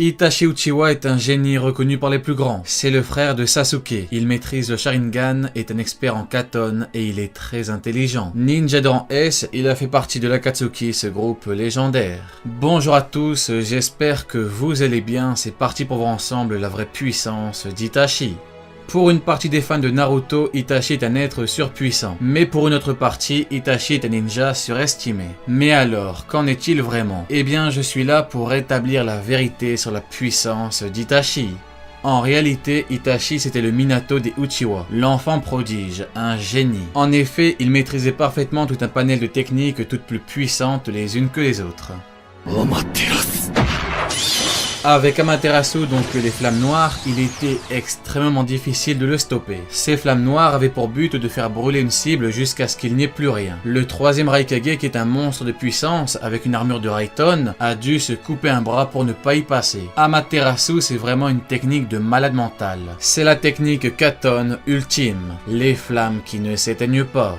Itachi Uchiwa est un génie reconnu par les plus grands. C'est le frère de Sasuke. Il maîtrise le Sharingan, est un expert en Katon et il est très intelligent. Ninja de rang S, il a fait partie de l'Akatsuki, ce groupe légendaire. Bonjour à tous, j'espère que vous allez bien. C'est parti pour voir ensemble la vraie puissance d'Itachi. Pour une partie des fans de Naruto, Itachi est un être surpuissant. Mais pour une autre partie, Itachi est un ninja surestimé. Mais alors, qu'en est-il vraiment? Eh bien, je suis là pour rétablir la vérité sur la puissance d'Itachi. En réalité, Itachi c'était le Minato des Uchiwa, l'enfant prodige, un génie. En effet, il maîtrisait parfaitement tout un panel de techniques toutes plus puissantes les unes que les autres. Avec Amaterasu, donc les flammes noires, il était extrêmement difficile de le stopper. Ces flammes noires avaient pour but de faire brûler une cible jusqu'à ce qu'il n'y ait plus rien. Le troisième Raikage, qui est un monstre de puissance avec une armure de Raiton, a dû se couper un bras pour ne pas y passer. Amaterasu, c'est vraiment une technique de malade mental. C'est la technique Katon ultime, les flammes qui ne s'éteignent pas.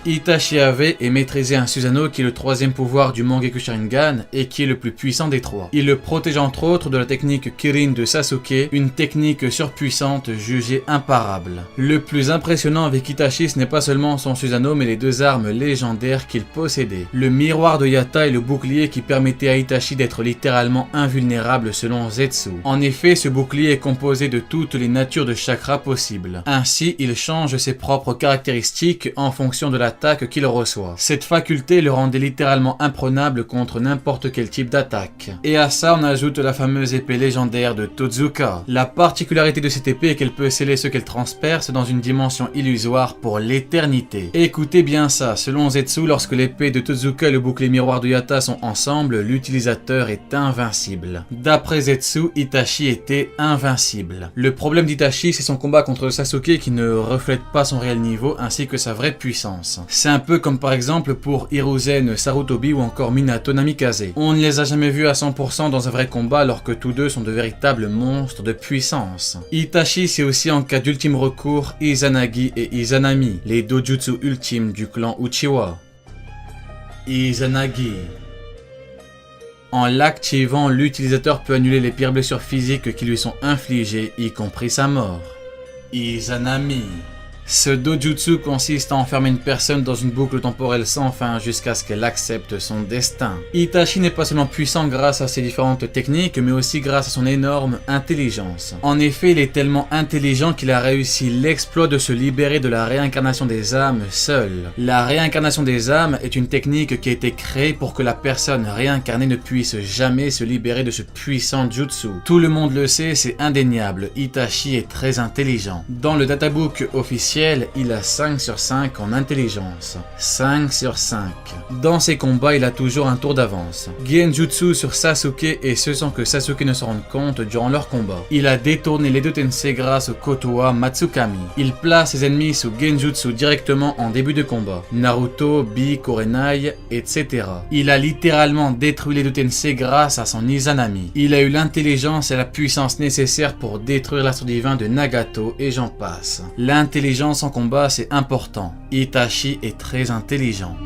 Itachi avait et maîtrisait un Susanoo qui est le troisième pouvoir du Mangekyou Sharingan et qui est le plus puissant des trois. Il le protège entre autres de la technique Kirin de Sasuke, une technique surpuissante jugée imparable. Le plus impressionnant avec Itachi, ce n'est pas seulement son Susanoo mais les deux armes légendaires qu'il possédait. Le miroir de Yata et le bouclier qui permettait à Itachi d'être littéralement invulnérable selon Zetsu. En effet, ce bouclier est composé de toutes les natures de chakras possibles. Ainsi, il change ses propres caractéristiques en fonction de la qu'il reçoit. Cette faculté le rendait littéralement imprenable contre n'importe quel type d'attaque. Et à ça on ajoute la fameuse épée légendaire de Totsuka. La particularité de cette épée est qu'elle peut sceller ce qu'elle transperce dans une dimension illusoire pour l'éternité. Écoutez bien ça, selon Zetsu, lorsque l'épée de Totsuka et le bouclier miroir de Yata sont ensemble, l'utilisateur est invincible. D'après Zetsu, Itachi était invincible. Le problème d'Itachi, c'est son combat contre Sasuke qui ne reflète pas son réel niveau ainsi que sa vraie puissance. C'est un peu comme par exemple pour Hiruzen Sarutobi ou encore Minato Namikaze. On ne les a jamais vus à 100% dans un vrai combat alors que tous deux sont de véritables monstres de puissance. Itachi c'est aussi en cas d'ultime recours Izanagi et Izanami, les dojutsu ultimes du clan Uchiwa. Izanagi. En l'activant, l'utilisateur peut annuler les pires blessures physiques qui lui sont infligées, y compris sa mort. Izanami. Ce dojutsu consiste à enfermer une personne dans une boucle temporelle sans fin jusqu'à ce qu'elle accepte son destin. Itachi n'est pas seulement puissant grâce à ses différentes techniques, mais aussi grâce à son énorme intelligence. En effet, il est tellement intelligent qu'il a réussi l'exploit de se libérer de la réincarnation des âmes seul. La réincarnation des âmes est une technique qui a été créée pour que la personne réincarnée ne puisse jamais se libérer de ce puissant jutsu. Tout le monde le sait, c'est indéniable, Itachi est très intelligent. Dans le databook officiel, il a 5 sur 5 en intelligence. 5 sur 5. Dans ses combats, il a toujours un tour d'avance. Genjutsu sur Sasuke et ce sans que Sasuke ne se rende compte durant leur combat. Il a détourné les deux Tensei grâce au Kotoa Matsukami. Il place ses ennemis sous Genjutsu directement en début de combat. Naruto, Bi, Kurenai, etc. Il a littéralement détruit les deux Tensei grâce à son Izanami. Il a eu l'intelligence et la puissance nécessaires pour détruire l'astre divin de Nagato et j'en passe. L'intelligence en combat, c'est important. Itachi est très intelligent.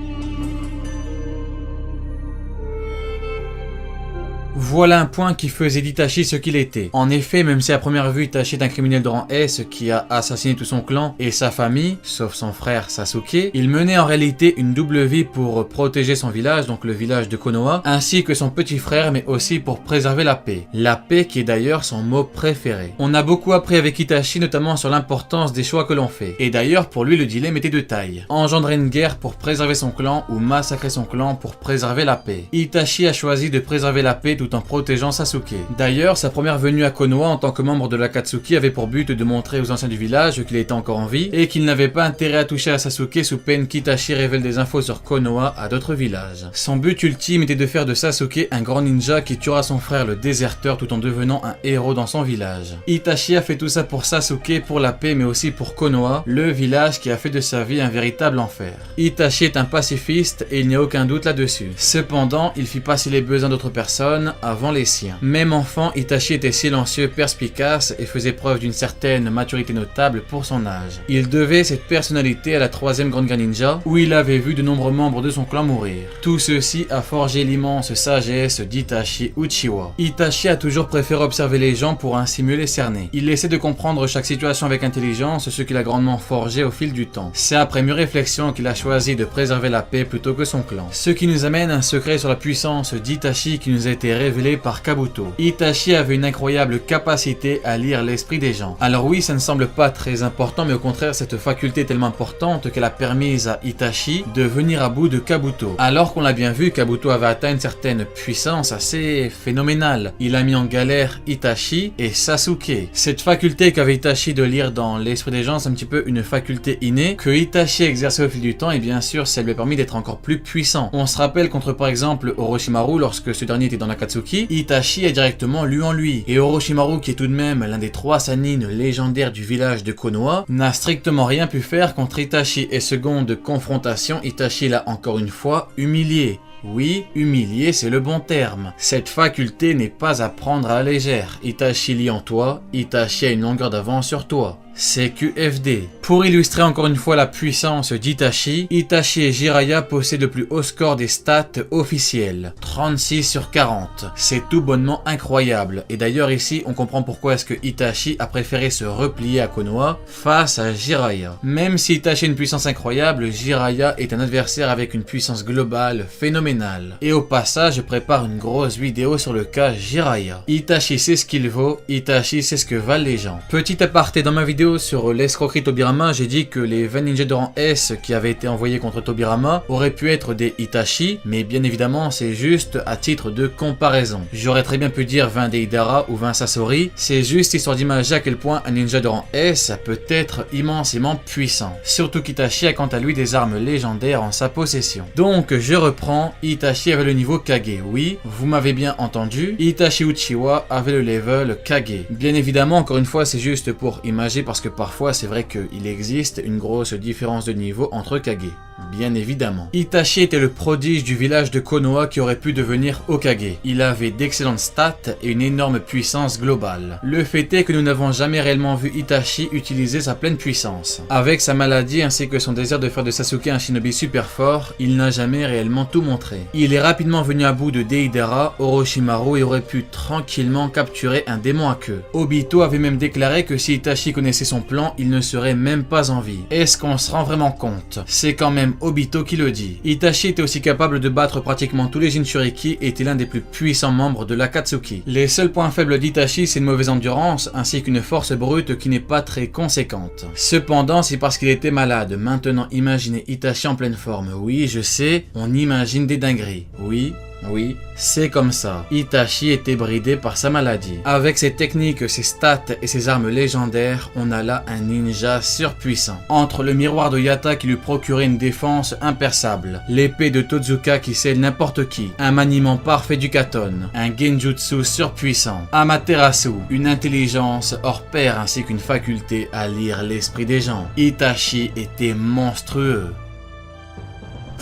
Voilà un point qui faisait d'Itachi ce qu'il était. En effet, même si à première vue Itachi est un criminel de rang S qui a assassiné tout son clan et sa famille, sauf son frère Sasuke, il menait en réalité une double vie pour protéger son village, donc le village de Konoha, ainsi que son petit frère, mais aussi pour préserver la paix. La paix qui est d'ailleurs son mot préféré. On a beaucoup appris avec Itachi, notamment sur l'importance des choix que l'on fait. Et d'ailleurs, pour lui, le dilemme était de taille. Engendrer une guerre pour préserver son clan ou massacrer son clan pour préserver la paix. Itachi a choisi de préserver la paix tout en protégeant Sasuke. D'ailleurs, sa première venue à Konoha en tant que membre de l'Akatsuki avait pour but de montrer aux anciens du village qu'il était encore en vie et qu'il n'avait pas intérêt à toucher à Sasuke sous peine qu'Itachi révèle des infos sur Konoha à d'autres villages. Son but ultime était de faire de Sasuke un grand ninja qui tuera son frère le déserteur tout en devenant un héros dans son village. Itachi a fait tout ça pour Sasuke, pour la paix mais aussi pour Konoha, le village qui a fait de sa vie un véritable enfer. Itachi est un pacifiste et il n'y a aucun doute là-dessus. Cependant, il fit passer les besoins d'autres personnes avant les siens. Même enfant, Itachi était silencieux, perspicace et faisait preuve d'une certaine maturité notable pour son âge. Il devait cette personnalité à la troisième grande guerre ninja, où il avait vu de nombreux membres de son clan mourir. Tout ceci a forgé l'immense sagesse d'Itachi Uchiwa. Itachi a toujours préféré observer les gens pour ainsi mieux les cerner. Il essaie de comprendre chaque situation avec intelligence, ce qu'il a grandement forgé au fil du temps. C'est après mûre réflexion qu'il a choisi de préserver la paix plutôt que son clan. Ce qui nous amène à un secret sur la puissance d'Itachi qui nous a été révélé par Kabuto. Itachi avait une incroyable capacité à lire l'esprit des gens. Alors oui, ça ne semble pas très important, mais au contraire, cette faculté est tellement importante qu'elle a permis à Itachi de venir à bout de Kabuto. Alors qu'on l'a bien vu, Kabuto avait atteint une certaine puissance assez phénoménale. Il a mis en galère Itachi et Sasuke. Cette faculté qu'avait Itachi de lire dans l'esprit des gens, c'est un petit peu une faculté innée que Itachi exerçait au fil du temps et bien sûr, ça lui a permis d'être encore plus puissant. On se rappelle contre par exemple Orochimaru, lorsque ce dernier était dans l'Akatsuki, Itachi a directement lu en lui. Et Orochimaru, qui est tout de même l'un des 3 Sannin légendaires du village de Konoha, n'a strictement rien pu faire contre Itachi. Et seconde confrontation, Itachi l'a encore une fois humilié. Oui, humilier, c'est le bon terme. Cette faculté n'est pas à prendre à la légère. Itachi lit en toi, Itachi a une longueur d'avance sur toi. CQFD. Pour illustrer encore une fois la puissance d'Itachi, Itachi et Jiraiya possèdent le plus haut score des stats officiels, 36 sur 40. C'est tout bonnement incroyable. Et d'ailleurs ici, on comprend pourquoi est-ce que Itachi a préféré se replier à Konoha face à Jiraiya. Même si Itachi a une puissance incroyable, Jiraiya est un adversaire avec une puissance globale phénoménale. Et au passage, je prépare une grosse vidéo sur le cas Jiraiya. Itachi sait ce qu'il vaut, Itachi sait ce que valent les gens. Petit aparté, dans ma vidéo sur l'escroquerie Tobirama, j'ai dit que les 20 ninjas de rang S qui avaient été envoyés contre Tobirama auraient pu être des Itachi, mais bien évidemment c'est juste à titre de comparaison. J'aurais très bien pu dire 20 Deidara ou 20 Sasori, c'est juste histoire d'imager à quel point un ninja de rang S peut être immensément puissant. Surtout qu'Itachi a quant à lui des armes légendaires en sa possession. Donc je reprends, Itachi avait le niveau Kage, oui, vous m'avez bien entendu, Itachi Uchiwa avait le level Kage. Bien évidemment, encore une fois, c'est juste pour imager parce que parfois c'est vrai qu'il existe une grosse différence de niveau entre Kage. Bien évidemment. Itachi était le prodige du village de Konoha qui aurait pu devenir Hokage. Il avait d'excellentes stats et une énorme puissance globale. Le fait est que nous n'avons jamais réellement vu Itachi utiliser sa pleine puissance. Avec sa maladie ainsi que son désir de faire de Sasuke un shinobi super fort, il n'a jamais réellement tout montré. Il est rapidement venu à bout de Deidara, Orochimaru et aurait pu tranquillement capturer un démon à queue. Obito avait même déclaré que si Itachi connaissait son plan, il ne serait même pas en vie. Est-ce qu'on se rend vraiment compte? C'est quand même Obito qui le dit. Itachi était aussi capable de battre pratiquement tous les Jinchuriki et était l'un des plus puissants membres de l'Akatsuki. Les seuls points faibles d'Itachi, c'est une mauvaise endurance ainsi qu'une force brute qui n'est pas très conséquente. Cependant, c'est parce qu'il était malade. Maintenant, imaginez Itachi en pleine forme. Oui, je sais, on imagine des dingueries. Oui, c'est comme ça. Itachi était bridé par sa maladie. Avec ses techniques, ses stats et ses armes légendaires, on a là un ninja surpuissant. Entre le miroir de Yata qui lui procurait une défense imperçable, l'épée de Tozuka qui scelle n'importe qui, un maniement parfait du Katon, un genjutsu surpuissant, Amaterasu, une intelligence hors pair ainsi qu'une faculté à lire l'esprit des gens, Itachi était monstrueux.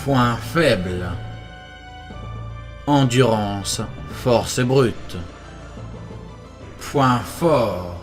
Point faible. Endurance, force brute. Point fort.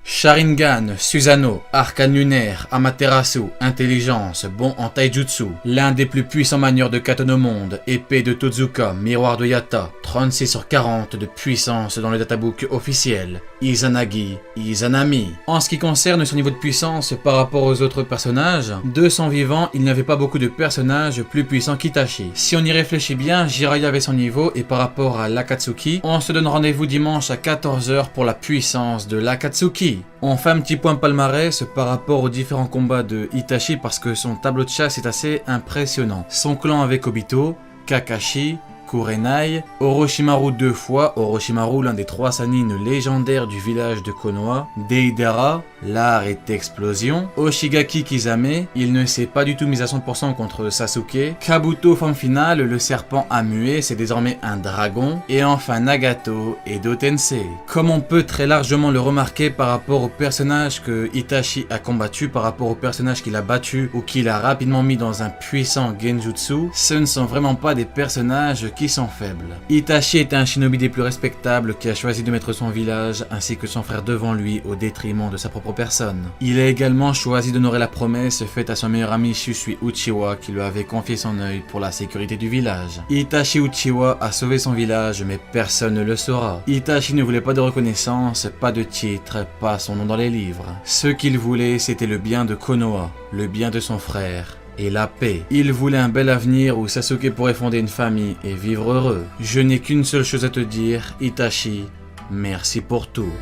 Sharingan, Susanoo, arcane lunaire, Amaterasu, intelligence, bon en taijutsu, l'un des plus puissants manieurs de Katon au monde, épée de Tozuka, miroir de Yata, 36 sur 40 de puissance dans le databook officiel, Izanagi, Izanami. En ce qui concerne son niveau de puissance par rapport aux autres personnages, de son vivant, il n'y avait pas beaucoup de personnages plus puissants qu'Itachi. Si on y réfléchit bien, Jiraiya avait son niveau et par rapport à l'Akatsuki, on se donne rendez-vous dimanche à 14 h pour la puissance de l'Akatsuki. On fait un petit point palmarès par rapport aux différents combats de Itachi parce que son tableau de chasse est assez impressionnant. Son clan avec Obito, Kakashi, Kurenai, Orochimaru 2 fois, Orochimaru l'un des 3 Sannin légendaires du village de Konoha, Deidara, l'art est explosion, Oshigaki Kisame, il ne s'est pas du tout mis à 100% contre Sasuke, Kabuto femme finale, le serpent a mué, c'est désormais un dragon, et enfin Nagato et Dotensei. Comme on peut très largement le remarquer par rapport aux personnages que Itachi a combattu, par rapport aux personnages qu'il a battus ou qu'il a rapidement mis dans un puissant genjutsu, ce ne sont vraiment pas des personnages qui sont faibles. Itachi est un shinobi des plus respectables qui a choisi de mettre son village ainsi que son frère devant lui au détriment de sa propre personne. Il a également choisi d'honorer la promesse faite à son meilleur ami Shisui Uchiwa qui lui avait confié son œil pour la sécurité du village. Itachi Uchiwa a sauvé son village mais personne ne le saura. Itachi ne voulait pas de reconnaissance, pas de titre, pas son nom dans les livres. Ce qu'il voulait, c'était le bien de Konoha, le bien de son frère et la paix. Il voulait un bel avenir où Sasuke pourrait fonder une famille et vivre heureux. Je n'ai qu'une seule chose à te dire, Itachi, merci pour tout.